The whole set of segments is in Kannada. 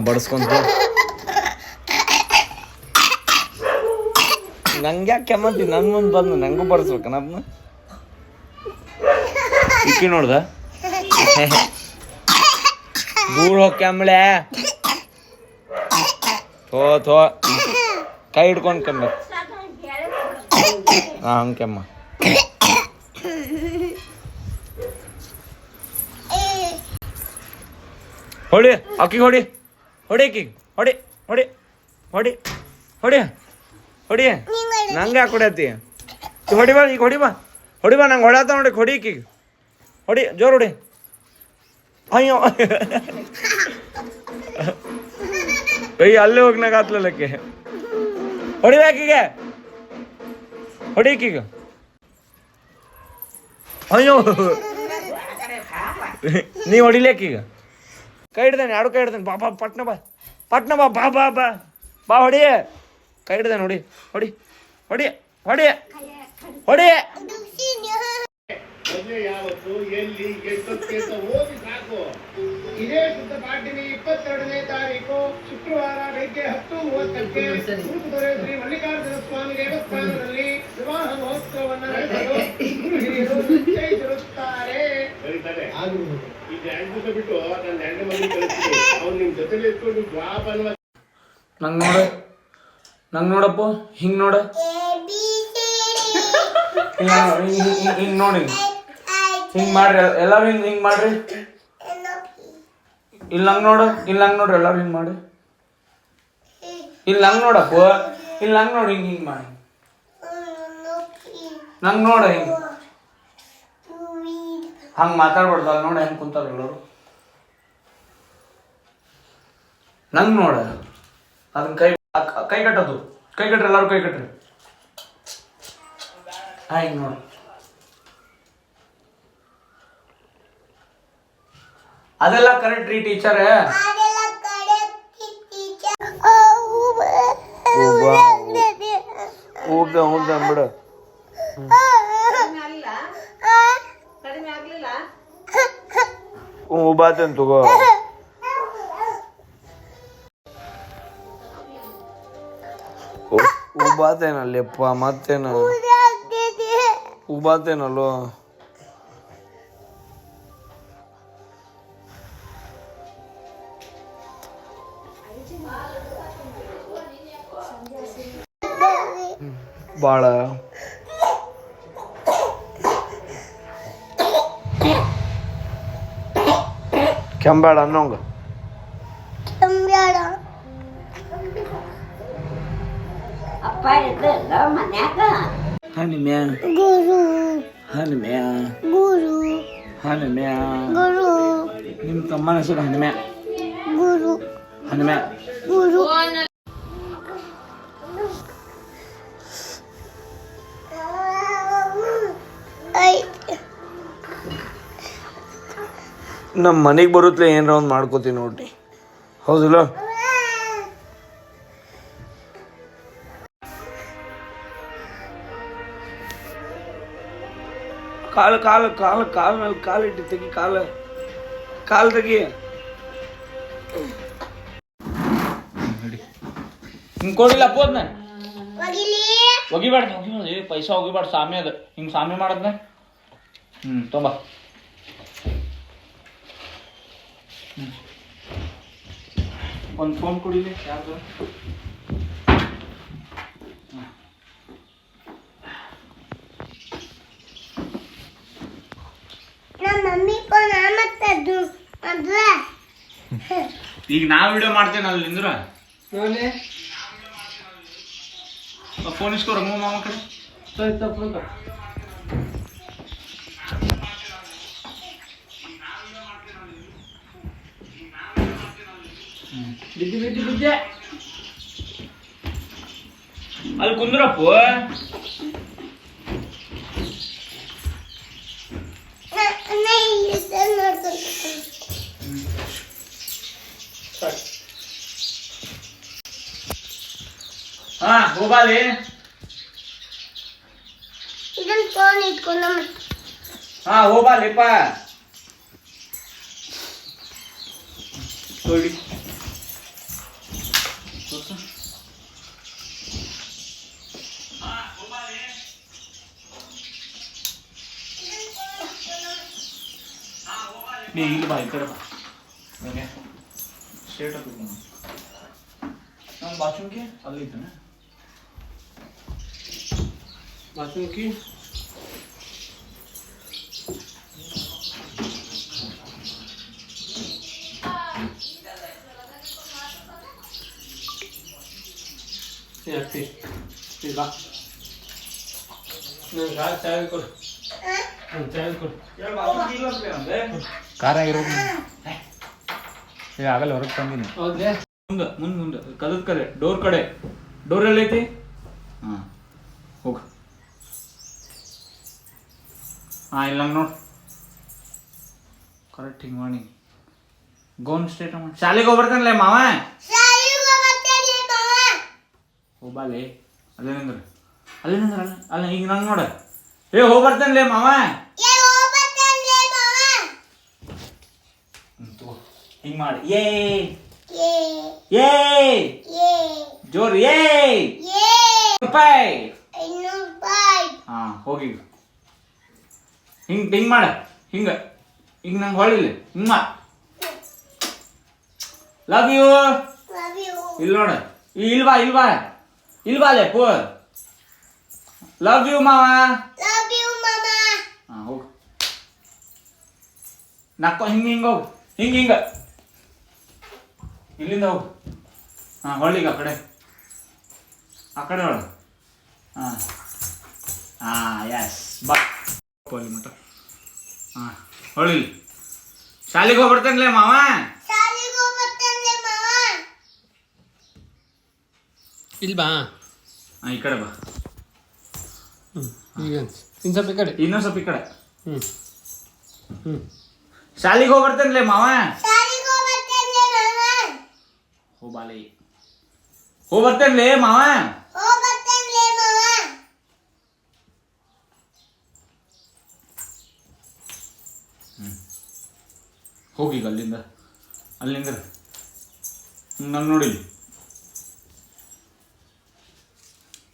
ಬಡಿಸ್ಕೊಂತ ನಂಗೆ ಯಾಕೆ ಕೆಮ್ಮಂತಿ ನನ್ನ ಮುಂದೆ ಬಂದು ನಂಗೂ ಬಡಿಸ್ಬೇಕ ನಮ್ಮನ್ನ ಇಕ್ಕಿ ನೋಡ್ದ ದೂರ ಹೋಗಿ ಕೆಮ್ಮಳೆ ಥೋ ಕೈ ಹಿಡ್ಕೊಂಡು ಕೆಮ್ಮ ಹಂಗೆ ಕೆಮ್ಮ ಹೊಡಿ ಅಕ್ಕಿಗೆ ಹೊಡಿ ಅಕ್ಕಿಗೆ ಹೊಡಿ ಹೊಡಿ ಹೊಡಿ ಹೊಡಿ ಹೊಡಿ ನಂಗೆ ಯಾಕೆ ಹೊಡ್ಯತಿ ಹೊಡಿಬಾ ಈಗ ಹೊಡಿಬಾ ನಂಗೆ ಹೊಡ್ಯಾತ ನೋಡಿ ಹೊಡಿ ಅಕ್ಕಿಗೆ ಹೊಡಿ ಜೋರು ಹೊಡಿ ಅಯ್ಯೋ ಕೈ ಅಲ್ಲೇ ಹೋಗ್ನಾಗ ಆತ್ಲಕ್ಕೆ ಹೊಡಿಬೇಕೀಗೆ ಹೊಡಿ ಅಕ್ಕಿಗೆ ಅಯ್ಯೋ ನೀ ಹೊಡಿಲೇಕೀಗ ಕೈ ಹಿಡ್ದಾನೆ ಎರಡು ಕೈ ಹಿಡ್ದಾನೆ ಬಾ ಪಟ್ನ ಬಾ ಹೊಡಿ ಕೈ ಹಿಡ್ದಾನೆ ಹೊಡಿ ಯಾವತ್ತು ಎಲ್ಲಿ ಎಷ್ಟೊತ್ತಿಗೆ ಹೋಗಿ ಸಾಕು. ಇದೇ ಶುದ್ಧ ಪಾಡ್ಯಮಿ 22ನೇ ತಾರೀಕು ಶುಕ್ರವಾರ ಬೆಳಗ್ಗೆ 10:30ಕ್ಕೆ ದೊರೆ ಶ್ರೀ ಮಲ್ಲಿಕಾರ್ಜುನ ಸ್ವಾಮಿ ದೇವಸ್ಥಾನದಲ್ಲಿ ವಿವಾಹ ಮಹೋತ್ಸವವನ್ನು ನಡೆಸಲು ಗುರು ಹಿರಿಯರು ನಿಶ್ಚಯಿಸಿರುತ್ತಾರೆ. ಈಗ 2 ದಿವಸ ಬಿಟ್ಟು ನನ್ನ 2 ಮಂದಿ ಕಳಿಸ್ತೀನಿ. ಅವ್ರು ನಿಮ್ಮ ಜೊತೆಲಿ ಇಟ್ಕೊಂಡು ಜ್ವಾಪನ ನಂಗೆ ನೋಡಪ್ಪ ಹಿಂಗೆ ನೋಡ ಹಿಂಗೆ ನೋಡಿ ಹಿಂಗೆ ಮಾಡ್ರಿ ಎಲ್ಲರೂ ಹಿಂಗೆ ಮಾಡ್ರಿ ಇಲ್ಲಿ ನಂಗೆ ನೋಡ್ರಿ ಎಲ್ಲರೂ ಹಿಂಗೆ ಮಾಡಿ ಇಲ್ಲಿ ನಂಗೆ ನೋಡಪ್ಪ ಇಲ್ಲಿ ನಂಗೆ ನೋಡಿ ಹಿಂಗೆ ಮಾಡಿ ನಂಗೆ ನೋಡ ಹಿಂಗೆ ಹಂಗೆ ಮಾತಾಡ್ಬಾರ್ದು ಅಲ್ಲಿ ನೋಡಿ ಹೆಂಗೆ ಕುಂತಾರ ಎಲ್ಲರು ನಂಗೆ ನೋಡ ಅದನ್ನ ಕೈ ಕಟ್ಟೋದು ಕೈ ಕಟ್ರಿ ಎಲ್ಲರೂ ಕೈ ಕಟ್ರಿ ಹಿಂಗೆ ನೋಡಿ ಅದೆಲ್ಲ ಕರೆಕ್ಟ್ ರೀ ಟೀಚರ್ ಹೌದ ಬಿಡ ಉಬಾತೇನ್ ತಗೋ ಉಬಾತೇನಲ್ಲಪ್ಪ ಮತ್ತೇನು ಉಬಾತೇನಲ್ಲೋ ಬಾಳ ಕೆಂಬೇಡ ಅನ್ನೋಂಗ ಹನುಮ್ಯಾ ಹನುಮ್ಯಾ ಹನುಮ್ಯಾ ನಿಮ್ಮ ತಮ್ಮನ ಹೆಸರು ಹನುಮ್ಯಾ ಹನುಮ್ಯಾ ನಮ್ಮ ಮನೆಗೆ ಬರುತ್ತಲೇ ಏನಾರ ಒಂದು ಮಾಡ್ಕೋತೀವಿ ನೋಡ್ರಿ ಹೌದಿಲ್ಲ ಕಾಲ ಮೇಲೆ ಕಾಲಿಟ್ಟು ತೆಗಿ ಕಾಲು ತೆಗಿ ಹಿಂಗೆ ಕೊಡಿಲ್ಲ ಹೋದ್ನ ಒಗಿಬೇಡ ಪೈಸಾ ಒಗಿಬೇಡ ಸಾಮಿ ಅದ ಹಿಂಗೆ ಸಾಮಿ ಮಾಡದ್ನ ತೊಂಬ ಒಂದು ಫೋನ್ ಕೊಡಿಲಿ ಯಾರ್ದು ಈಗ ನಾ ವಿಡಿಯೋ ಮಾಡ್ತೇನೆ ಅಲ್ಲಿ ನಿಂದ್ರ ಫೋನ್ ಇಸ್ಕೋರ ಮಾಮ ಕಡೆ ಬಿದ್ದೆ ಅಲ್ಲಿ ಕುಂದ್ರಪ್ಪ ಹಾ ಹೋಗಾಲಿ ಇದನ್ನ ಫೋನ್ ಇಟ್ಕೊಂಡ ಹಾ ಹೋಗಾಲಿಪ್ಪ ನೋಡಿ ನೀ ಇಲ್ಲಿ ಬಾ ಈ ಕಡೆ ಬಾ ಓಕೆ ಸ್ಟ್ರೇಟ್ ಆಗಿ ನಮ್ಮ ಬಾತ್ರೂಮ್ಗೆ ಅಲ್ಲಿ ಇದ್ದಾನೆ ಬಾತ್ರೂಮ್ಗೆ ಬಾ ಚಾಯ್ ಕೊಡು ಚಾಯ್ ಕೊಡು ಕಾರ ಆಗಿರೋದು ಆಗಲ್ಲ ಹೊರಗೆ ತಂದಿನಿ ಹೌದ್ರಿ ಮುಂದೆ ಕದದ ಕಡೆ ಡೋರ್ ಎಲ್ಲೈತಿ ಹಾಂ ಹೋಗ ಹಾಂ ಇಲ್ಲ ನೋಡು ಕರೆಕ್ಟ್ ಹಿಂಗೆ ಮಾಡಿ ಗೋನ್ ಸ್ಟೇಟ್ ಮಾಡಿ ಶಾಲೆಗೆ ಹೋಗ್ಬರ್ತಾನಲ್ಲ ಮಾವ ಹೋಗ್ಬಾಲೆ ಅಲ್ಲೇ ನಿಂದ್ರೆ ಅಲ್ಲ ಈಗ ನಂಗೆ ನೋಡ ಹೋಗ್ಬರ್ತಾನಲ್ಲ ಮಾವ ಹಿಂಗೆ ಮಾಡಿ ಜೋರ್ ರೂಪಾಯಿ ಹಾ ಹೋಗಿ ಹಿಂಗ್ ಮಾಡ ಹಿಂಗ ನಂಗೆ ಹೊಳಿಲ್ಲ ಹಿಂಗ ಮಾ ಲವ್ ಯು ಇಲ್ಲಿ ನೋಡ ಇಲ್ಬಾಲೆ ಪೋ ಲವ್ ಯು ಮಾವ ಹಾ ಹೋಗು ನಕ್ಕೋ ಹಿಂಗ ಹೋಗು ಹಿಂಗ ಇಲ್ಲಿಂದ ಹೋಗು ಹಾಂ ಹೊಳ್ಳಿಗ ಆ ಕಡೆ ಹೊಳು ಹಾಂ ಎಸ್ ಬಾ ಅಲ್ಲಿ ಮಟ ಹಾಂ ಹೊಳ್ಳಿ ಶಾಲೆಗೆ ಹೋಗ್ಬರ್ತಾನಲೇ ಮಾವ ಇಲ್ಲಿ ಬಾ ಹಾಂ ಈ ಕಡೆ ಬಾ ಈಗ ಇನ್ನು ಸ್ವಲ್ಪ ಈ ಕಡೆ ಇನ್ನೊಂದು ಸ್ವಲ್ಪ ಈ ಕಡೆ ಹ್ಞೂ ಶಾಲೆಗೆ ಹೋಗ್ಬರ್ತಾನಲೇ ಮಾವ ಹೋಗ್ಬರ್ತೇನ್ಲೇ ಮಾವ ಹೋಗೀಗ ಅಲ್ಲಿಂದ ನಂಗೆ ನೋಡಿ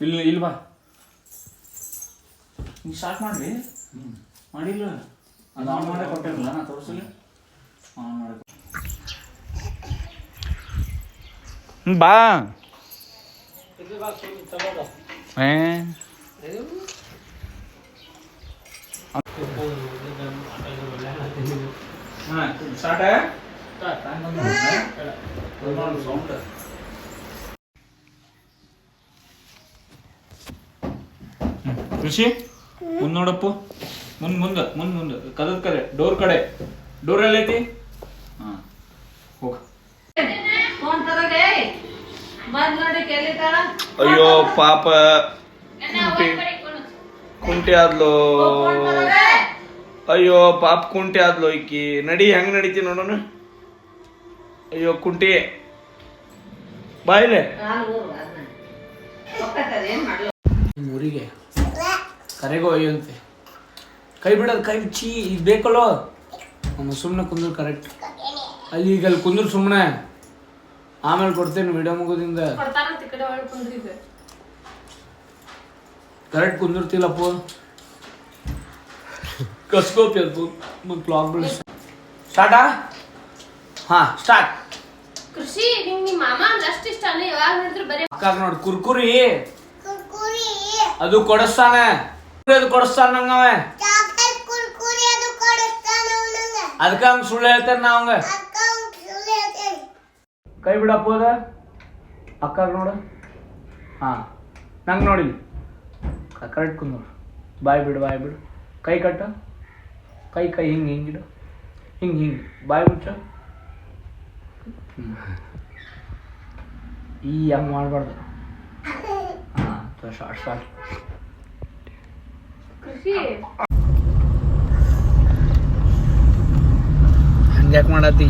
ಇಲ್ಲಿ ಬಾ ನೀವು ಸ್ಟಾರ್ಟ್ ಮಾಡ್ರಿ ಮಾಡಿಲ್ಲ ಅದು ಆನ್ ಮಾಡೇ ಕೊಟ್ಟಿರಲ್ಲ ನಾ ತೋರಿಸಲಿ ಆನ್ ಮಾಡಿ ಬಾ ಋಷಿ ಮುಂದ್ ನೋಡಪ್ಪು ಮುಂದೆ ಕದದ ಕಡೆ ಡೋರ್ ಎಲ್ಲೈತಿ ಹಾ ಹೋಗ ಅಯ್ಯೋ ಪಾಪ ಕುಂಟೆ ಆದ್ಲು ಅಯ್ಯೋ ಪಾಪ ಕುಂಟೆ ಆದ್ಲು ಈಕಿ ನಡಿ ಹೆಂಗ್ ನಡಿತಿ ನೋಡೋಣ ಅಯ್ಯೋ ಕುಂಟಿ ಬಾಯಿಲೆ ಊರಿಗೆ ಕರೆಗೋ ಒಯ್ಯಂತೆ ಕೈ ಬಿಡೋದು ಕೈ ಚೀ ಇದು ಬೇಕಲ್ಲೋ ಅವನು ಸುಮ್ಮನೆ ಕುಂದ್ರು ಕರೆಕ್ಟ್ ಅಲ್ಲಿ ಈಗ ಅಲ್ಲಿ ಕುಂದ್ರು ಸುಮ್ಮನೆ ಆಮೇಲೆ ಕೊಡ್ತೇನೆ ವಿಡಿಯೋ ಮುಗೋದಿಂದ ಕರೆಕ್ಟ್ ಕುಂದಿರ್ತಿಲ್ಲಪ್ಪ ಕಸ್ಕೋಪಿ ಅದು ಮತ್ತು ಬ್ಲಾಗ್ ಬಿಡಿಸ್ ಸ್ಟಾರ್ಟಾ ಹಾಂ ಸ್ಟಾರ್ಟ್ ಕೃಷಿ ನಿಮ್ಮ ಮಾಮ ಅಂದ್ರೆ ಅಷ್ಟು ಇಷ್ಟ ಅಲ್ಲ ಯಾವಾಗ ನೋಡಿದ್ರು ಬರೀ ಅಕ್ಕಾಗ ನೋಡಿ ಕುರ್ಕುರಿ ಅದು ಕೊಡಿಸ್ತಾನೆ ಅದು ಕೊಡಿಸ್ತಾನ ನಂಗವ ಅದಕ್ಕೆ ಹಂಗ ಸುಳ್ಳು ಹೇಳ್ತೇನೆ ನಾ ಅವಂಗ ಕೈ ಬಿಡಪ್ಪ ಅದ ಅಕ್ಕಾಗ ನೋಡು ಹಾಂ ನಂಗೆ ನೋಡಿ ಕರೆಕ್ಟ್ ಕುಂದ್ರು ಬಾಯ್ ಬಿಡು ಕೈ ಕಟ್ಟ ಕೈ ಹಿಂಗಿಡು ಹಿಂಗೆ ಬಾಯ್ ಮುಚ್ಚ ಈ ಹಂಗೆ ಮಾಡಬಾರ್ದು ಹಾಂ ಸ್ಟಾರ್ಟ್ ಹಂಗ್ಯಾಕೆ ಮಾಡತ್ತಿ